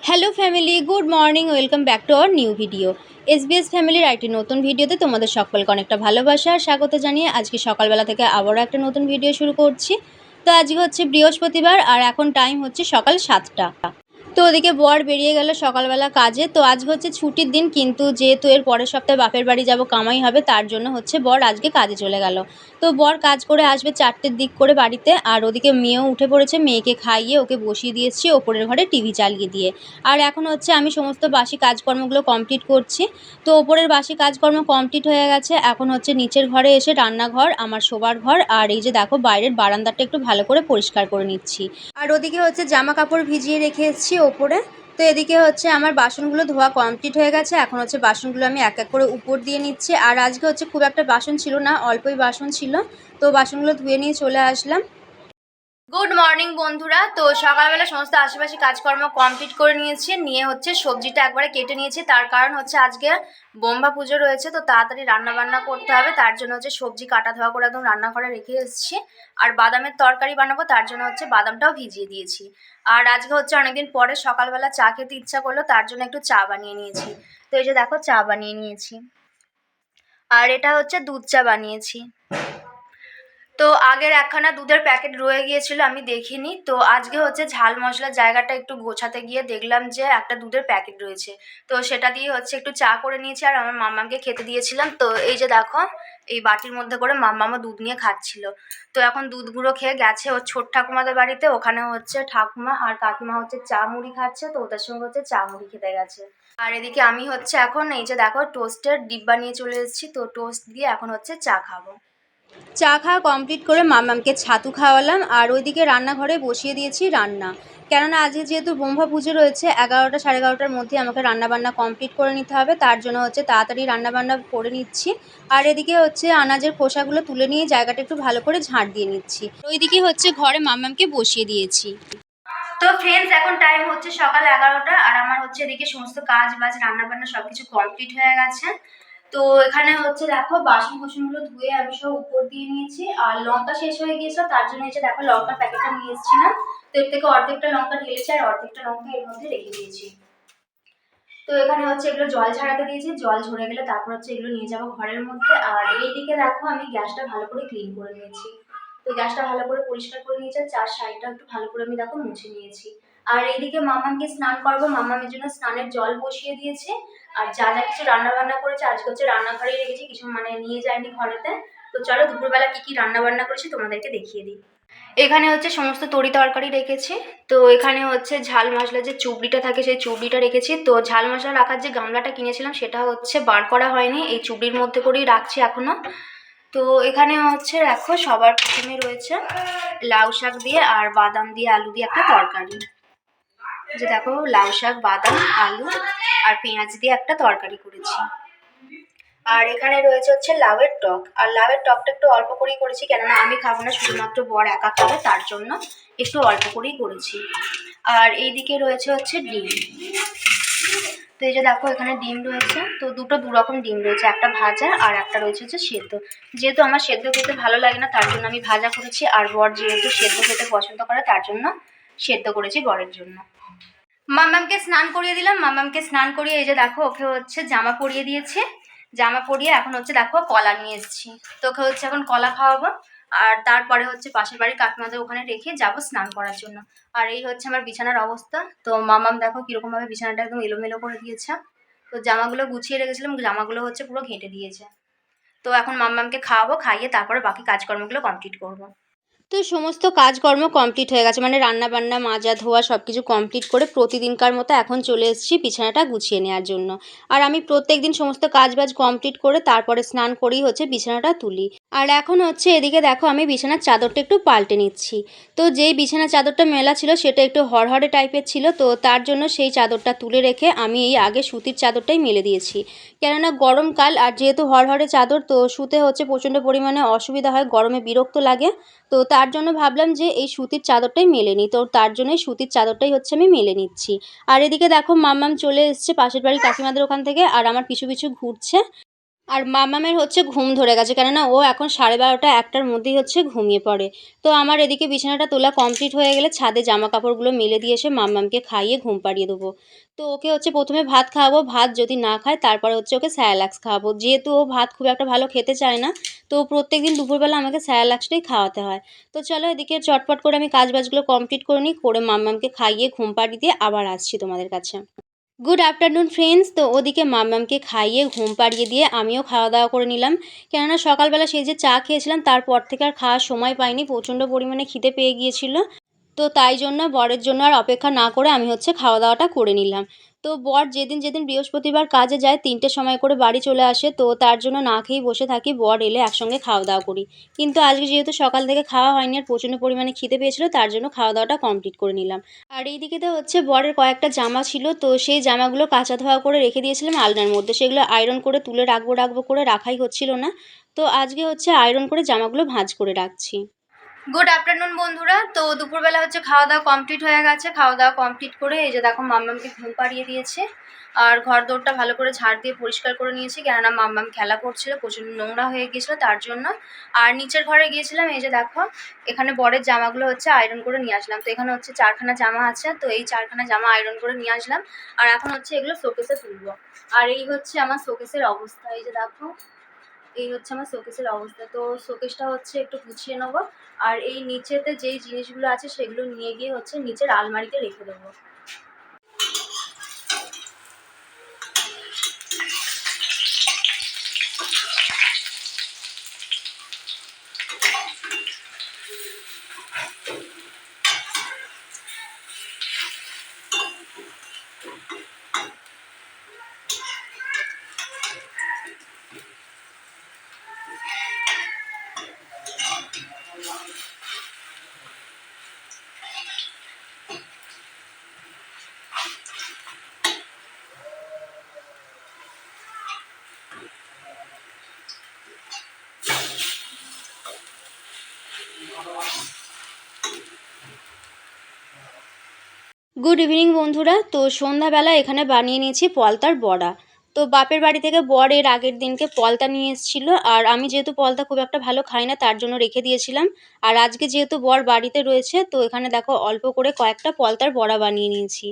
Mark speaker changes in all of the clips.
Speaker 1: Hello family, good morning, welcome back to our new video. SBS ফ্যামিলির একটি নতুন ভিডিওতে তোমাদের সকলকে অনেকটা ভালোবাসা আর স্বাগত জানিয়ে আজকে সকালবেলা থেকে আবারও একটা নতুন ভিডিও শুরু করছি। তো আজকে হচ্ছে বৃহস্পতিবার আর এখন টাইম হচ্ছে সকাল 7টা। তো ওদিকে বর বেরিয়ে গেল সকালবেলা কাজে। তো আজকে হচ্ছে ছুটির দিন, কিন্তু যেহেতু এর পরের সপ্তাহে বাপের বাড়ি যাব, কামাই হবে, তার জন্য হচ্ছে বর আজকে কাজে চলে গেল। তো বর কাজ করে আসবে 4টের দিক করে বাড়িতে। আর ওদিকে মেয়েও উঠে পড়েছে, মেয়েকে খাইয়ে ওকে বসিয়ে দিয়েছি ওপরের ঘরে টিভি চালিয়ে দিয়ে। আর এখন হচ্ছে আমি সমস্ত বাসি কাজকর্মগুলো কমপ্লিট করছি। তো ওপরের বাসি কাজকর্ম কমপ্লিট হয়ে গেছে, এখন হচ্ছে নিচের ঘরে এসে রান্নাঘর, আমার শোবার ঘর আর এই যে দেখো বাইরের বারান্দাটা একটু ভালো করে পরিষ্কার করে নিচ্ছি। আর ওদিকে হচ্ছে জামা কাপড় ভিজিয়ে রেখে এসেছি ওপরে। তো এদিকে হচ্ছে আমার বাসনগুলো ধোয়া কমপ্লিট হয়ে গেছে, এখন হচ্ছে বাসনগুলো আমি এক এক করে উপর দিয়ে নিচ্ছি। আর আজকে হচ্ছে খুব একটা বাসন ছিল না, অল্পই বাসন ছিল, তো বাসনগুলো ধুয়ে নিয়ে চলে আসলাম। গুড মর্নিং বন্ধুরা। তো সকালবেলা সমস্ত আশেপাশে কাজকর্ম কমপ্লিট করে নিয়েছি, নিয়ে হচ্ছে সবজিটা একবারে কেটে নিয়েছি। তার কারণ হচ্ছে আজকে ব্রহ্মা পুজো রয়েছে, তো তাড়াতাড়ি রান্না বান্না করতে হবে, তার জন্য হচ্ছে সবজি কাটা ধোয়া করে একদম রান্নাঘরে রেখে এসেছি। আর বাদামের তরকারি বানাবো, তার জন্য হচ্ছে বাদামটাও ভিজিয়ে দিয়েছি। আর আজকে হচ্ছে অনেকদিন পরে সকালবেলা চা খেতে ইচ্ছা করলো, তার জন্য একটু চা বানিয়ে নিয়েছি। তো এই যে দেখো চা বানিয়ে নিয়েছি, আর এটা হচ্ছে দুধ চা বানিয়েছি। তো আগের একখানা দুধের প্যাকেট রয়ে গিয়েছিল, আমি দেখিনি। তো আজকে হচ্ছে ঝাল মশলার জায়গাটা একটু গোছাতে গিয়ে দেখলাম যে একটা দুধের প্যাকেট রয়েছে, তো সেটা দিয়ে হচ্ছে একটু চা করে নিয়েছি আর আমার মাম্মামকে খেতে দিয়েছিলাম। তো এই যে দেখো এই বাটির মধ্যে করে মাম্মামও দুধ নিয়ে খাচ্ছিল। তো এখন দুধ গুঁড়ো খেয়ে গেছে ওর ছোট ঠাকুমাদের বাড়িতে, ওখানে হচ্ছে ঠাকুমা আর কাকিমা হচ্ছে চা মুড়ি খাচ্ছে, তো ওদের সঙ্গে হচ্ছে চা মুড়ি খেতে গেছে। আর এদিকে আমি হচ্ছে এখন এই যে দেখো টোস্টের ডিব্বা নিয়ে চলে এসেছি, তো টোস্ট দিয়ে এখন হচ্ছে চা খাবো। চা খাওয়া কমপ্লিট করে মামামকে ছাতু খাওয়ালাম, আর ওইদিকে রান্নাঘরে বসিয়ে দিয়েছি রান্না। কেননা আজকে যেহেতু ব্রহ্মা পুজো রয়েছে, 11টা 11:30টার মধ্যে আমাকে রান্নাবান্না কমপ্লিট করে নিতে হবে, তার জন্য হচ্ছে তাড়াতাড়ি রান্নাবান্না করে নিচ্ছি। আর এদিকে হচ্ছে আনাজের খোসাগুলো তুলে নিয়ে জায়গাটা একটু ভালো করে ঝাঁট দিয়ে নিচ্ছি। ওইদিকে হচ্ছে ঘরে মামামকে বসিয়ে দিয়েছি। তো ফ্রেন্ডস, এখন টাইম হচ্ছে সকাল 11টা, আর আমার হচ্ছে এদিকে সমস্ত কাজ বাজ রান্নাবান্না সবকিছু কমপ্লিট হয়ে গেছে। তো এখানে হচ্ছে দেখো বাসন কোসনগুলো ধুয়ে আমি সব উপর দিয়ে নিয়েছি। আর লঙ্কা শেষ হয়ে গিয়েছিল, তার জন্য এসে দেখো লঙ্কার প্যাকেটটা নিয়ে এসেছি না, তো এর থেকে অর্ধেকটা লঙ্কা ঢেলেছি আর অর্ধেকটা লঙ্কা এর মধ্যে রেখে দিয়েছি। তো এখানে হচ্ছে এগুলো জল ছাড়াতে দিয়েছি, জল ঝরে গেলে তারপর হচ্ছে এগুলো নিয়ে যাবো ঘরের মধ্যে। আর এইদিকে দেখো আমি গ্যাসটা ভালো করে ক্লিন করে নিয়েছি। তো গ্যাসটা ভালো করে পরিষ্কার করে নিয়েছি, চার সাইডটা একটু ভালো করে আমি দেখো মুছে নিয়েছি। আর এইদিকে মামামকে স্নান করবো, মামামের জন্য স্নানের জল বসিয়ে দিয়েছে। আর যা যা কিছু রান্না বান্না করেছে আজকে হচ্ছে রান্নাঘরেই রেখেছি, কিছু মানে নিয়ে যায়নি ঘরেতে। তো চলো দুপুরবেলা কি কি রান্না বান্না করেছি তোমাদেরকে দেখিয়ে দিই। এখানে হচ্ছে সমস্ত তরি তরকারি রেখেছি। তো এখানে হচ্ছে ঝাল মশলা যে চুবড়িটা থাকে সেই চুবড়িটা রেখেছি। তো ঝাল মশলা রাখার যে গামলাটা কিনেছিলাম সেটা হচ্ছে বার করা হয়নি, এই চুবড়ির মধ্যে করেই রাখছি এখনো। তো এখানে হচ্ছে দেখো সবার প্রথমে রয়েছে লাউ শাক দিয়ে আর বাদাম দিয়ে আলু দিয়ে একটা তরকারি। যে দেখো লাউ শাক, বাদাম, আলু আর পেঁয়াজ দিয়ে একটা তরকারি করেছি। আর এখানে রয়েছে হচ্ছে লাউয়ের টক, আর লাউয়ের টকটা একটু অল্প করেই করেছি, কেননা আমি খাবো না, শুধুমাত্র বর একা খাবে, তার জন্য একটু অল্প করেই করেছি। আর এইদিকে রয়েছে হচ্ছে ডিম। তো এই যে দেখো এখানে ডিম রয়েছে, তো দুটো দুরকম ডিম রয়েছে, একটা ভাজা আর একটা রয়েছে হচ্ছে সেদ্ধ। যেহেতু আমার সেদ্ধ খেতে ভালো লাগে না, তার জন্য আমি ভাজা করেছি, আর বর যেহেতু সেদ্ধ খেতে পছন্দ করে তার জন্য সেদ্ধ করেছি বরের জন্য। মামামকে স্নান করিয়ে দিলাম, মামামকে স্নান করিয়ে এই যে দেখো ওকে হচ্ছে জামা পরিয়ে দিয়েছে। জামা পরিয়ে এখন হচ্ছে দেখো কলা নিয়ে এসেছি, তো ওকে হচ্ছে এখন কলা খাওয়াবো। আর তারপরে হচ্ছে পাশের বাড়ির কাকিমাদের ওখানে রেখে যাবো স্নান করার জন্য। আর এই হচ্ছে আমার বিছানার অবস্থা। তো মামাম দেখো কিরকমভাবে বিছানাটা একদম এলোমেলো করে দিয়েছে। তো জামাগুলো গুছিয়ে রেখেছিলাম, জামাগুলো হচ্ছে পুরো ঘেঁটে দিয়েছে। তো এখন মামামকে খাওয়াবো, খাইয়ে তারপরে বাকি কাজকর্মগুলো কমপ্লিট করবো। তো সমস্ত কাজকর্ম কমপ্লিট হয়ে গেছে, মানে রান্না বান্না মাজা ধোয়া সব কিছু কমপ্লিট করে প্রতিদিনকার মতো এখন চলে এসেছি বিছানাটা গুছিয়ে নেওয়ার জন্য। আর আমি প্রত্যেক দিন সমস্ত কাজবাজ কমপ্লিট করে তারপরে স্নান করেই হচ্ছে বিছানাটা তুলি। আর এখন হচ্ছে এদিকে দেখো আমি বিছানার চাদরটা একটু পাল্টে নিচ্ছি। তো যেই বিছানার চাদরটা মেলা ছিল সেটা একটু হরহরে টাইপের ছিল, তো তার জন্য সেই চাদরটা তুলে রেখে আমি এই আগে সুতির চাদরটাই মেলে দিয়েছি। কেননা গরমকাল, আর যেহেতু হরহরে চাদর, তো শুতে হচ্ছে প্রচণ্ড পরিমাণে অসুবিধা হয়, গরমে বিরক্ত লাগে। তো তার জন্য ভাবলাম যে এই সুতির চাদরটাই মেলে নিই, তো তার জন্যই সুতির চাদরটাই হচ্ছে আমি মেলে নিচ্ছি। আর এদিকে দেখো মাম্মাম চলে এসছে পাশের বাড়ির কাকিমাদের ওখান থেকে, আর আমার পিছু পিছু ঘুরছে। আর মাম্মামের হচ্ছে ঘুম ধরে গেছে, কেননা ও এখন 12:30 1টার মধ্যেই হচ্ছে ঘুমিয়ে পড়ে। তো আমার এদিকে বিছানাটা তোলা কমপ্লিট হয়ে গেলে ছাদে জামা কাপড়গুলো মেলে দিয়ে এসে মাম্মামকে খাইয়ে ঘুম পাড়িয়ে দেবো। তো ওকে হচ্ছে প্রথমে ভাত খাওয়াবো, ভাত যদি না খায় তারপরে হচ্ছে ওকে স্যারেলাক্স খাওয়াবো। যেহেতু ও ভাত খুব একটা ভালো খেতে চায় না, তো প্রত্যেকদিন দুপুরবেলা আমাকে স্যারেলাক্সটাই খাওয়াতে হয়। তো চলো এদিকে চটপট করে আমি কাজবাজগুলো কমপ্লিট করে নিই, করে মাম্মামকে খাইয়ে ঘুম পাড়িয়ে দিয়ে আবার আসছি তোমাদের কাছে। Good afternoon friends. তো ওদিকে মাম্মামকে খাইয়ে ঘুম পাড়িয়ে দিয়ে আমিও খাওয়া দাওয়া করে নিলাম, কেননা সকালবেলা সেই যে চা খেয়েছিলাম তারপর থেকে আর খাওয়ার সময় পাইনি, প্রচণ্ড পরিমাণে খিদে পেয়ে গিয়েছিল। তো তাই জন্য বরের জন্য আর অপেক্ষা না করে আমি হচ্ছে খাওয়া দাওয়াটা করে নিলাম। তো বর যেদিন যেদিন বৃহস্পতিবার কাজে যায় 3টের সময় করে বাড়ি চলে আসে, তো তার জন্য না খেয়েই বসে থাকি, বর এলে একসঙ্গে খাওয়া দাওয়া করি। কিন্তু আজকে যেহেতু সকাল থেকে খাওয়া হয়নি আর প্রচণ্ড পরিমাণে খিদে পেয়েছিল, তার জন্য খাওয়া দাওয়াটা কমপ্লিট করে নিলাম। আর এইদিকে তো হচ্ছে বরের কয়েকটা জামা ছিল, তো সেই জামাগুলো কাচা ধোয়া করে রেখে দিয়েছিলাম আলনার মধ্যে, সেগুলো আয়রন করে তুলে রাখবো করে রাখাই হচ্ছিল না। তো আজকে হচ্ছে আয়রন করে জামাগুলো ভাঁজ করে রাখছি। গুড আফটারনুন বন্ধুরা। তো দুপুরবেলা হচ্ছে খাওয়া দাওয়া কমপ্লিট হয়ে গেছে, খাওয়া দাওয়া কমপ্লিট করে এই যে দেখো মাম্মামকে ঘুম পাড়িয়ে দিয়েছে, আর ঘর দৌড়টা ভালো করে ঝাড় দিয়ে পরিষ্কার করে নিয়েছি, কেননা মাম্মাম খেলা করছিল, প্রচুর নোংরা হয়ে গিয়েছিলো তার জন্য। আর নিচের ঘরে গিয়েছিলাম, এই যে দেখো এখানে বরের জামাগুলো হচ্ছে আয়রন করে নিয়ে আসলাম। তো এখানে হচ্ছে 4খানা জামা আছে, তো এই 4খানা জামা আয়রন করে নিয়ে আসলাম, আর এখন হচ্ছে এগুলো শোকেসে তুলবো। আর এই হচ্ছে আমার শোকেসের অবস্থা, এই যে দেখো এই হচ্ছে আমার শোকেসের অবস্থা। তো শোকেসটা হচ্ছে একটু গুছিয়ে নেবো, আর এই নিচেতে যেই জিনিসগুলো আছে সেগুলো নিয়ে গিয়ে হচ্ছে নিচের আলমারিতে রেখে দেবো। গুড ইভিনিং বন্ধুরা। তো সন্ধ্যাবেলা এখানে বানিয়ে নিয়েছি পলতার বড়া। তো বাপের বাড়ি থেকে বর এর আগের দিনকে পলতা নিয়ে এসেছিলো, আর আমি যেহেতু পলতা খুব একটা ভালো খাই না তার জন্য রেখে দিয়েছিলাম। আর আজকে যেহেতু বর বাড়িতে রয়েছে, তো এখানে দেখো অল্প করে কয়েকটা পলতার বড়া বানিয়ে নিয়েছি।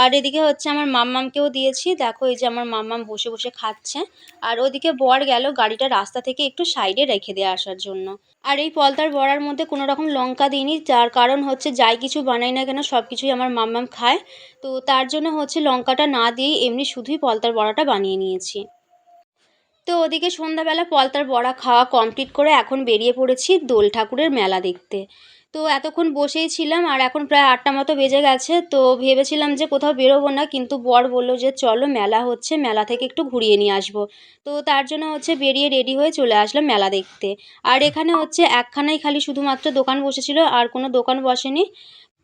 Speaker 1: আর এদিকে হচ্ছে আমার মাম্মামকেও দিয়েছি, দেখো এই যে আমার মাম্মাম বসে বসে খাচ্ছে। আর ওদিকে বর গেল গাড়িটা রাস্তা থেকে একটু সাইডে রেখে দিয়ে আসার জন্য। আর এই পলতার বড়ার মধ্যে কোনো রকম লঙ্কা দিইনি, যার কারণ হচ্ছে যাই কিছু বানাই না কেন সব কিছুই আমার মাম্মাম খায়। তো তার জন্য হচ্ছে লঙ্কাটা না দিয়েই এমনি শুধুই পলতার বড়াটা বানিয়ে নিয়েছি। তো ওদিকে সন্ধ্যাবেলা পলতার বড়া খাওয়া কমপ্লিট করে এখন বেরিয়ে পড়েছি দোল ঠাকুরের মেলা দেখতে। তো এতক্ষণ বসেই ছিলাম, আর এখন প্রায় 8টা মতো বেজে গেছে। তো ভেবেছিলাম যে কোথাও বেরোবো না, কিন্তু বর বলল যে চলো মেলা হচ্ছে, মেলা থেকে একটু ঘুরিয়ে নিয়ে আসবো। তো তার জন্য হচ্ছে বেরিয়ে রেডি হয়ে চলে আসলাম মেলা দেখতে। আর এখানে হচ্ছে একখানাই খালি শুধুমাত্র দোকান বসেছিল, আর কোনো দোকান বসেনি।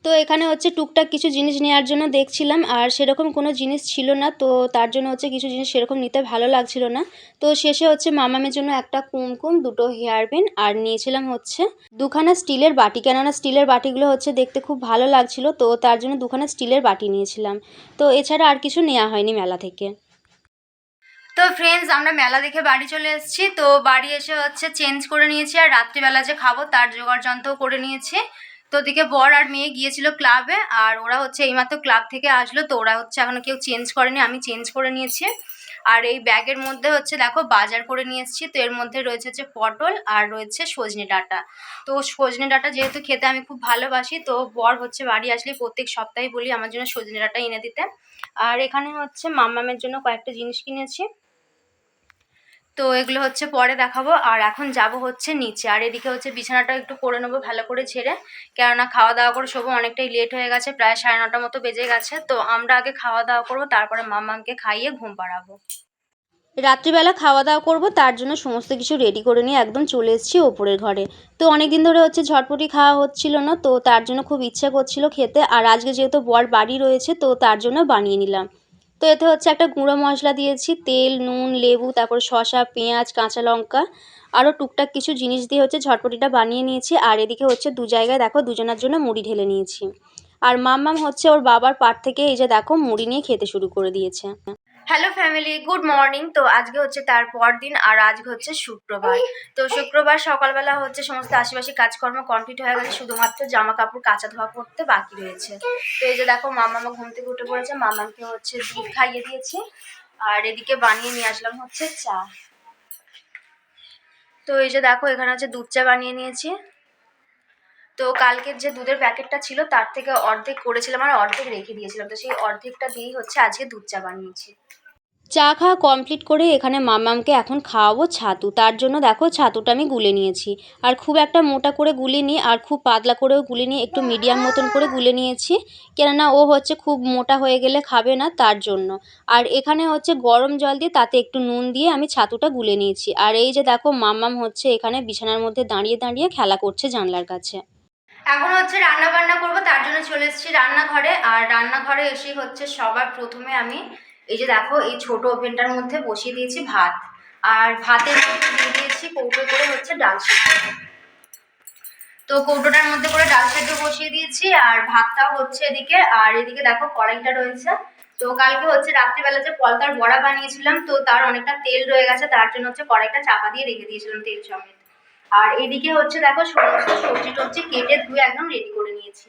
Speaker 1: তো এখানে হচ্ছে টুকটাক কিছু জিনিস নেওয়ার জন্য দেখছিলাম, আর সেরকম কোনো জিনিস ছিল না, তো তার জন্য হচ্ছে কিছু জিনিস সেরকম নিতে ভালো লাগছিল না। তো শেষে হচ্ছে মামামের জন্য একটা কুমকুম, দুটো হেয়ার পিন, আর নিয়েছিলাম হচ্ছে 2খানা স্টিলের বাটি, কেননা স্টিলের বাটিগুলো হচ্ছে দেখতে খুব ভালো লাগছিল, তো তার জন্য 2খানা স্টিলের বাটি নিয়েছিলাম। তো এছাড়া আর কিছু নেওয়া হয়নি মেলা থেকে। তো ফ্রেন্ডস, আমরা মেলা দেখে বাড়ি চলে এসেছি। তো বাড়ি এসে হচ্ছে চেঞ্জ করে নিয়েছি, আর রাত্রিবেলা যে খাবো তার জোগাড় যন্ত্রও করে নিয়েছি। তো ওদিকে বর আর মেয়ে গিয়েছিল ক্লাবে, আর ওরা হচ্ছে এইমাত্র ক্লাব থেকে আসলো, তো ওরা হচ্ছে এখনো কেউ চেঞ্জ করেনি, আমি চেঞ্জ করে নিয়েছি। আর এই ব্যাগের মধ্যে হচ্ছে দেখো বাজার করে নিয়ে এসেছি। তো এর মধ্যে রয়েছে হচ্ছে পটল, আর রয়েছে সজনে ডাঁটা। তো সজনে ডাঁটা যেহেতু খেতে আমি খুব ভালোবাসি, তো বর হচ্ছে বাড়ি আসলে প্রত্যেক সপ্তাহে বলি আমার জন্য সজনে ডাঁটা এনে দিতে। আর এখানে হচ্ছে মাম্মামের জন্য কয়েকটা জিনিস কিনেছি, তো এগুলো হচ্ছে পরে দেখাবো। আর এখন যাব হচ্ছে নিচে, আর এদিকে হচ্ছে বিছানাটা একটু করে নেবো ভালো করে ঝেড়ে, কেননা খাওয়া দাওয়া করে শোবো, অনেকটাই লেট হয়ে গেছে, প্রায় 9:30 মতো বেজে গেছে। তো আমরা আগে খাওয়া দাওয়া করবো, তারপরে মাম্মামকে খাইয়ে ঘুম পাড়াবো। রাত্রিবেলা খাওয়া দাওয়া করবো, তার জন্য সমস্ত কিছু রেডি করে নিয়ে একদম চলে এসেছি ওপরের ঘরে। তো অনেক দিন ধরে হচ্ছে ঝটপটি খাওয়া হচ্ছিল না, তো তার জন্য খুব ইচ্ছা করছিল খেতে, আর আজকে যেহেতু বর বাড়ি রয়েছে তো তার জন্য বানিয়ে নিলাম। তো এতে হচ্ছে একটা গুঁড়ো মশলা দিয়েছি, তেল, নুন, লেবু, তারপর শসা, পেঁয়াজ, কাঁচা লঙ্কা, আরও টুকটাক কিছু জিনিস দিয়ে হচ্ছে ঝটপটিটা বানিয়ে নিয়েছি। আর এদিকে হচ্ছে 2 জায়গায় দেখো দুজনের জন্য মুড়ি ঢেলে নিয়েছি। আর মাম্মাম হচ্ছে ওর বাবার পাট থেকে এই যে দেখো মুড়ি নিয়ে খেতে শুরু করে দিয়েছে। Hello family, good morning. তো আজকে হচ্ছে তার দিন, আর আজকে হচ্ছে শুক্রবার। তো শুক্রবার সকালবেলা হচ্ছে সমস্ত আশেপাশে কাজকর্ম কমপ্লিট হয়ে গেছে, শুধুমাত্র জামা কাপড় কাচা ধোয়া করতে বাকি রয়েছে। তো এই যে দেখো মামা ঘুম থেকে উঠে পড়েছে, মামাকে হচ্ছে দুধ খাইয়ে দিয়েছি, আর এদিকে বানিয়ে নিয়ে আসলাম হচ্ছে চা। তো এই যে দেখো এখানে হচ্ছে দুধ চা বানিয়ে নিয়েছি। তো কালকের যে দুধের প্যাকেটটা ছিল তার থেকে অর্ধেক করেছিলাম আর অর্ধেক রেখে দিয়েছিলাম, তো সেই অর্ধেকটা দিয়েই হচ্ছে আজকে দুধ চা বানিয়েছি। চা খাওয়া কমপ্লিট করে এখানে মামামকে এখন খাওয়াবো ছাতু। তার জন্য দেখো ছাতুটা আমি গুলে নিয়েছি, আর খুব একটা মোটা করে গুলিনি আর খুব পাতলা করেও গুলিনি, একটু মিডিয়াম মতন করে গুলে নিয়েছি, কেননা ও হচ্ছে খুব মোটা হয়ে গেলে খাবে না তার জন্য। আর এখানে হচ্ছে গরম জল দিয়ে তাতে একটু নুন দিয়ে আমি ছাতুটা গুলে নিয়েছি। আর এই যে দেখো মামাম হচ্ছে এখানে বিছানার মধ্যে দাঁড়িয়ে দাঁড়িয়ে খেলা করছে জানলার কাছে। এখন হচ্ছে রান্না বান্না করবো, তার জন্য চলে এসেছি রান্নাঘরে। আর রান্নাঘরে এসে হচ্ছে সবার প্রথমে আমি এই যে দেখো এই ছোট ওভেনটার মধ্যে বসিয়ে দিয়েছি ভাত, আর ভাতের মধ্যে দিয়ে দিয়েছি কৌটো করে হচ্ছে ডাল সিদ্ধ। তো কৌটোটার মধ্যে করে ডাল সিদ্ধ বসিয়ে দিয়েছি, আর ভাতটাও হচ্ছে এদিকে। আর এদিকে দেখো কড়াইটা রয়েছে। তো কালকে হচ্ছে রাত্রিবেলা যে পলতার বড়া বানিয়েছিলাম, তো তার অনেকটা তেল রয়ে গেছে, তার জন্য হচ্ছে কড়াইটা চাপা দিয়ে রেখে দিয়েছিলাম তেল সমেত। আর এদিকে হচ্ছে দেখো সমস্ত সবজি টবজি কেটে ধুয়ে একদম রেডি করে নিয়েছি।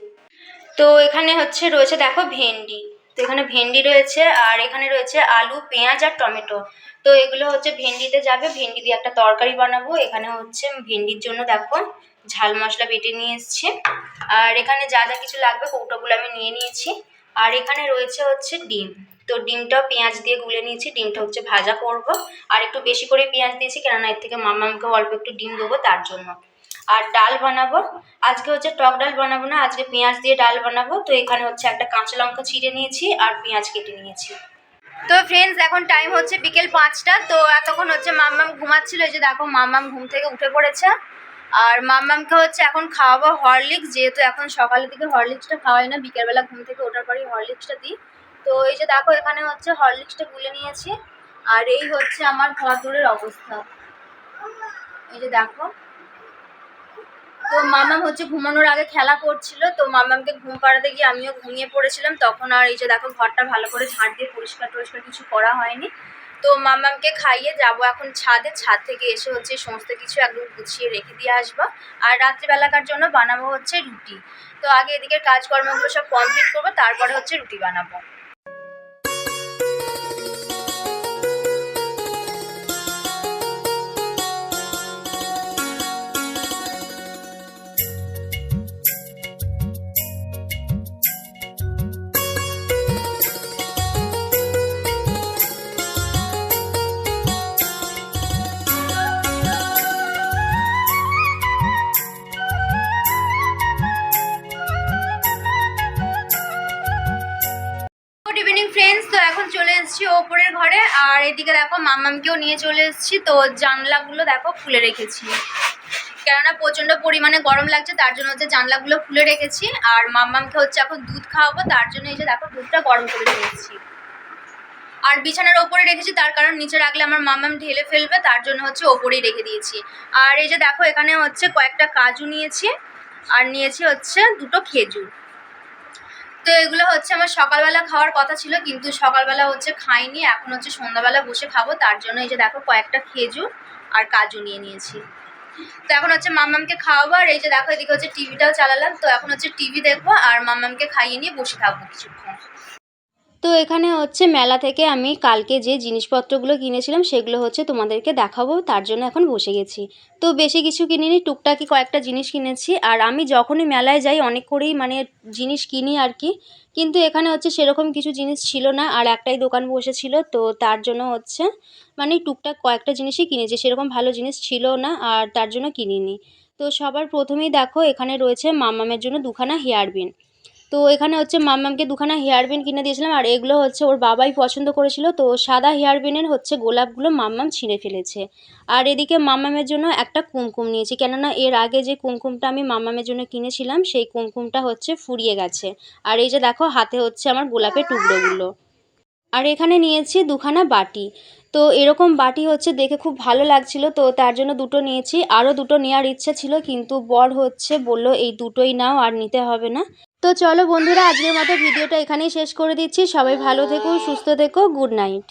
Speaker 1: তো এখানে হচ্ছে রয়েছে দেখো ভেন্ডি, তো এখানে ভেন্ডি রয়েছে, আর এখানে রয়েছে আলু, পেঁয়াজ আর টমেটো। তো এগুলো হচ্ছে ভেন্ডিতে যাবে, ভেন্ডি দিয়ে একটা তরকারি বানাবো। এখানে হচ্ছে ভেন্ডির জন্য দেখো ঝাল মশলা বেটে নিয়ে এসেছি, আর এখানে যা যা কিছু লাগবে কৌটোগুলো আমি নিয়ে নিয়েছি। আর এখানে রয়েছে হচ্ছে ডিম, তো ডিমটাও পেঁয়াজ দিয়ে গুলে নিয়েছি, ডিমটা হচ্ছে ভাজা করব। আর একটু বেশি করে পেঁয়াজ দিয়েছি, কেননা এর থেকে মামাকে অল্প একটু ডিম দেবো তার জন্য। আর ডাল বানাবো, আজকে হচ্ছে টক ডাল বানাবো না, আজকে পেঁয়াজ দিয়ে ডাল বানাবো। তো এখানে হচ্ছে একটা কাঁচা লঙ্কা চিড়ে নিয়েছি আর পেঁয়াজ কেটে নিয়েছি। তো ফ্রেন্ডস এখন টাইম হচ্ছে বিকেল 5টা। তো এতক্ষণ হচ্ছে মাম্মাম ঘুমাচ্ছিল, এই যে দেখো মাম্মাম ঘুম থেকে উঠে পড়েছে। আর মাম্মামকে হচ্ছে এখন খাওয়াবো হরলিক্স, যেহেতু এখন সকালের দিকে হরলিক্সটা খাওয়াই না, বিকেলবেলা ঘুম থেকে ওঠার পরেই হরলিক্সটা দিই। তো এই যে দেখো এখানে হচ্ছে হরলিক্সটা গুলে নিয়েছি, আর এই হচ্ছে আমার ঘর দূরের অবস্থা, এই যে দেখো। তো মামাম হচ্ছে ঘুমানোর আগে খেলা করছিল, তো মামামকে ঘুম পাড়াতে গিয়ে আমিও ঘুমিয়ে পড়েছিলাম তখন। আর এই যে দেখো ঘরটা ভালো করে ঝাড় দিয়ে পরিষ্কার টরিষ্কার কিছু করা হয়নি। তো মামামকে খাইয়ে যাব এখন ছাদে, ছাদ থেকে এসে হচ্ছে সমস্ত কিছু একদম গুছিয়ে রেখে দিয়ে আসবো। আর রাত্রিবেলাকার জন্য বানাবো হচ্ছে রুটি। তো আগে এদিকের কাজকর্মগুলো সব কমপ্লিট করবো, তারপরে হচ্ছে রুটি বানাবো। গুড ইভিনিং ফ্রেন্ডস, তো এখন চলে এসেছি ওপরের ঘরে। আর এদিকে দেখো মাম্মামকেও নিয়ে চলে এসেছি, তো জানলাগুলো দেখো খুলে রেখেছি, কেননা প্রচণ্ড পরিমাণে গরম লাগছে, তার জন্য হচ্ছে জানলাগুলো খুলে রেখেছি। আর মাম্মামকে হচ্ছে এখন দুধ খাওয়াবো, তার জন্য এই যে দেখো দুধটা গরম করে রেখেছি। আর বিছানার ওপরে রেখেছি, তার কারণ নিচে রাখলে আমার মাম্মাম ঢেলে ফেলবে, তার জন্য হচ্ছে ওপরেই রেখে দিয়েছি। আর এই যে দেখো এখানে হচ্ছে কয়েকটা কাজু নিয়েছি, আর নিয়েছি হচ্ছে দুটো খেজুর। তো এগুলো হচ্ছে আমার সকালবেলা খাওয়ার কথা ছিল, কিন্তু সকালবেলা হচ্ছে খাইনি, এখন হচ্ছে সন্ধ্যাবেলা বসে খাবো, তার জন্য এই যে দেখো কয়েকটা খেজুর আর কাজু নিয়ে নিয়েছি। তো এখন হচ্ছে মাম্মামকে খাওয়াবো, আর এই যে দেখো এদিকে হচ্ছে টিভিটাও চালালাম। তো এখন হচ্ছে টিভি দেখবো আর মাম্মামকে খাইয়ে নিয়ে বসে থাকবো কিছুক্ষণ। তো এখানে হচ্ছে মেলা থেকে আমি কালকে যে জিনিসপত্রগুলো কিনেছিলাম সেগুলো হচ্ছে তোমাদেরকে দেখাবো, তার জন্য এখন বসে গেছি। তো বেশি কিছু কিনিনি, টুকটাকি কয়েকটা জিনিস কিনেছি। আর আমি যখনই মেলায় যাই অনেক করেই মানে জিনিস কিনি আর কি, কিন্তু এখানে হচ্ছে সেরকম কিছু জিনিস ছিল না, আর একটাই দোকান বসেছিল, তো তার জন্য হচ্ছে মানে টুকটাক কয়েকটা জিনিসই কিনেছি, সেরকম ভালো জিনিস ছিল না আর তার জন্য কিনিনি। তো সবার প্রথমেই দেখো এখানে রয়েছে মাম্মামের জন্য দুখানা হেয়ারব্যান্ড। তো এখানে হচ্ছে মাম্মামকে দুখানা হেয়ারব্যান্ড কিনে দিয়েছিলাম, আর এগুলো হচ্ছে ওর বাবাই পছন্দ করেছিল। তো সাদা হেয়ারব্যান্ডের হচ্ছে গোলাপগুলো মাম্মাম ছিঁড়ে ফেলেছে। আর এদিকে মাম্মামের জন্য একটা কুমকুম নিয়েছি, কেননা এর আগে যে কুমকুমটা আমি মাম্মামের জন্য কিনেছিলাম সেই কুমকুমটা হচ্ছে ফুরিয়ে গেছে। আর এই যে দেখো হাতে হচ্ছে আমার গোলাপের টুকরোগুলো। আর এখানে নিয়েছি দুখানা বাটি। তো এরকম বাটি হচ্ছে দেখে খুব ভালো লাগছিল, তো তার জন্য দুটো নিয়েছি। আরও দুটো নেওয়ার ইচ্ছা ছিল, কিন্তু বর হচ্ছে বলল এই দুটোই নাও, আর নিতে হবে না। তো চলো বন্ধুরা, আজকের মতো ভিডিওটা এখানেই শেষ করে দিচ্ছি। সবাই ভালো থেকো, সুস্থ থেকো, গুড নাইট।